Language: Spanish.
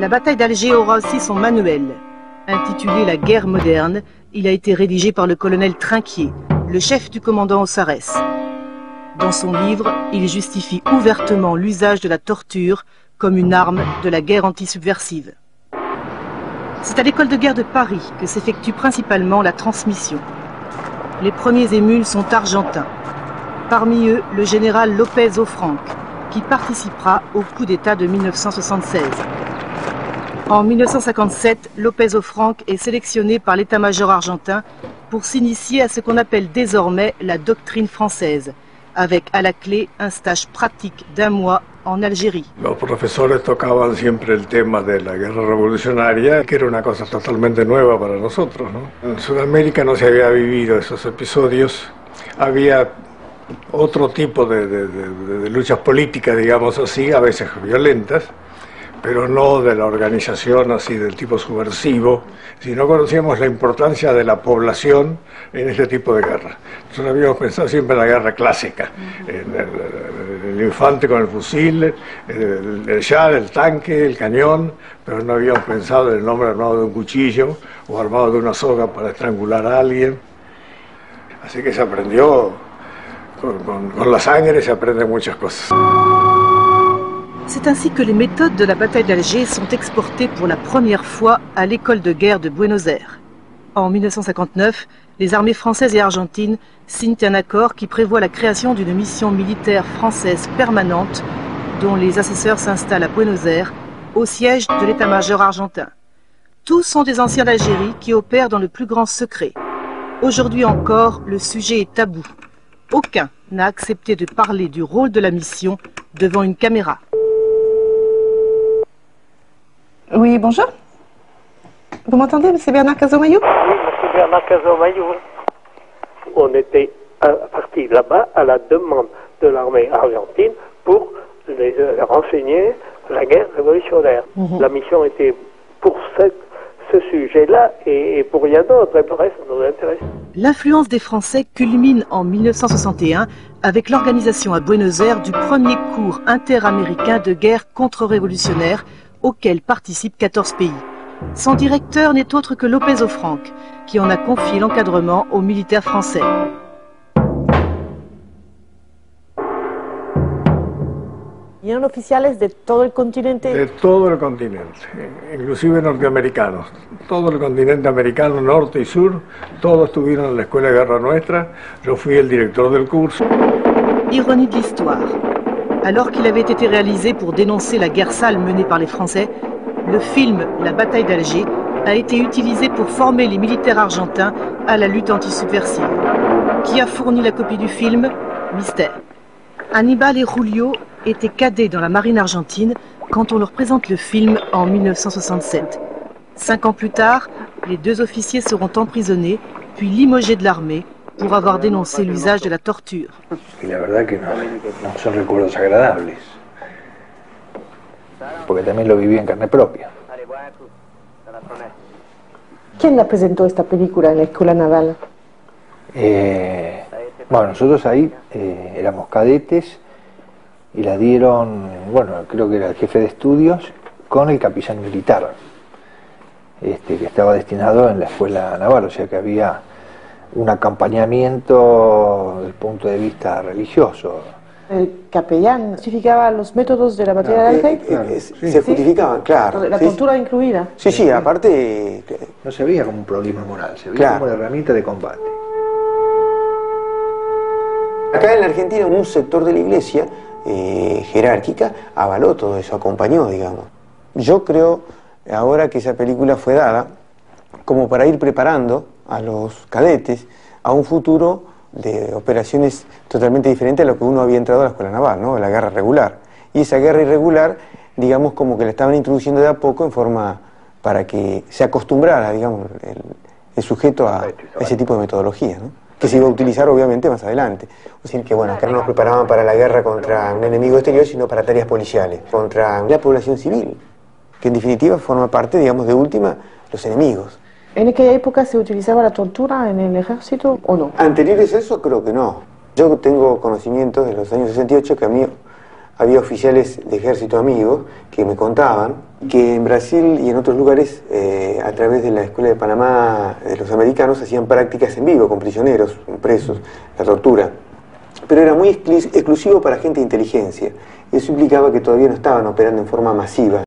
La bataille d'Alger aura aussi son manuel. Intitulé La guerre moderne, il a été rédigé par le colonel Trinquier, le chef du commandant au Sarès. Dans son livre, il justifie ouvertement l'usage de la torture comme une arme de la guerre antisubversive. C'est à l'école de guerre de Paris que s'effectue principalement la transmission. Les premiers émules sont argentins. Parmi eux, le général López Offranc, qui participera au coup d'État de 1976. En 1957, López Offranc est sélectionné par l'état-major argentin pour s'initier à ce qu'on appelle désormais la doctrine française, avec à la clé un stage pratique d'1 mois en Algérie. Los profesores tocaban siempre el tema de la guerra revolucionaria, que era una cosa totalmente nueva para nosotros, ¿no? En Sudamérica no se había vivido esos episodios, había otro tipo de luchas políticas, digamos así, a veces violentas, pero no de la organización así del tipo subversivo, si no conocíamos la importancia de la población en este tipo de guerra. Nosotros habíamos pensado siempre en la guerra clásica, en el infante con el fusil, el yal, el tanque, el cañón, pero no habíamos pensado en el hombre armado de un cuchillo o armado de una soga para estrangular a alguien. Así que se aprendió, con la sangre se aprenden muchas cosas. C'est ainsi que les méthodes de la bataille d'Alger sont exportées pour la première fois à l'école de guerre de Buenos Aires. En 1959, les armées françaises et argentines signent un accord qui prévoit la création d'une mission militaire française permanente dont les assesseurs s'installent à Buenos Aires, au siège de l'état-major argentin. Tous sont des anciens d'Algérie qui opèrent dans le plus grand secret. Aujourd'hui encore, le sujet est tabou. Aucun n'a accepté de parler du rôle de la mission devant une caméra. Oui, bonjour. Vous m'entendez, M. Bernard Cazomayou? Oui, M. Bernard Cazomayou. On était parti là-bas à la demande de l'armée argentine pour les renseigner la guerre révolutionnaire. La mission était pour ce sujet-là et pour rien d'autre, et pour le reste, ça nous intéresse. L'influence des Français culmine en 1961 avec l'organisation à Buenos Aires du premier cours interaméricain de guerre contre-révolutionnaire auquel participent 14 pays. Son directeur n'est autre que López Offranc, qui en a confié l'encadrement aux militaires français. ¿Eran oficiales de todo el continente? De todo el continente, inclusive norteamericanos. Todo el continente americano, norte y sur, todos estuvieron en la Escuela de Guerra nuestra. Yo fui el director del curso. Ironie de l'histoire. Alors qu'il avait été réalisé pour dénoncer la guerre sale menée par les Français, le film La bataille d'Alger a été utilisé pour former les militaires argentins à la lutte antisubversive. Qui a fourni la copie du film? Mystère. Aníbal et Julio étaient cadets dans la marine argentine quand on leur présente le film en 1967. 5 ans plus tard, les 2 officiers seront emprisonnés, puis limogés de l'armée pour avoir dénoncé l'usage de la torture. Y la verdad que no son recuerdos agradables, porque también lo viví en carne propia. ¿Quién la presentó esta película en la Escuela Naval? Bueno, nosotros ahí éramos cadetes y la dieron, bueno, creo que era el jefe de estudios con el capellán militar, que estaba destinado en la Escuela Naval, o sea que había un acompañamiento desde el punto de vista religioso. ¿El capellán justificaba los métodos de la batalla de Alger? Se justificaban, claro. La tortura incluida. Sí, sí, aparte... No se veía como un problema moral, se veía como una herramienta de combate. Acá en la Argentina, un sector de la iglesia jerárquica avaló todo eso, acompañó, digamos. Yo creo, ahora que esa película fue dada, como para ir preparando a los cadetes a un futuro de operaciones totalmente diferentes a lo que uno había entrado a la escuela naval, ¿no? La guerra regular. Y esa guerra irregular, digamos, como que la estaban introduciendo de a poco en forma para que se acostumbrara, digamos, el sujeto a ese tipo de metodología, ¿no? Que se iba a utilizar obviamente más adelante. Es decir, que bueno, que no nos preparaban para la guerra contra un enemigo exterior, sino para tareas policiales, contra la población civil, que en definitiva forma parte, digamos, de última, los enemigos. ¿En aquella época se utilizaba la tortura en el ejército o no? Anteriores a eso creo que no. Yo tengo conocimientos de los años 68 que a mí había oficiales de ejército amigos que me contaban Que en Brasil y en otros lugares, a través de la Escuela de Panamá, los americanos hacían prácticas en vivo con prisioneros, con presos, la tortura. Pero era muy exclusivo para gente de inteligencia. Eso implicaba que todavía no estaban operando en forma masiva.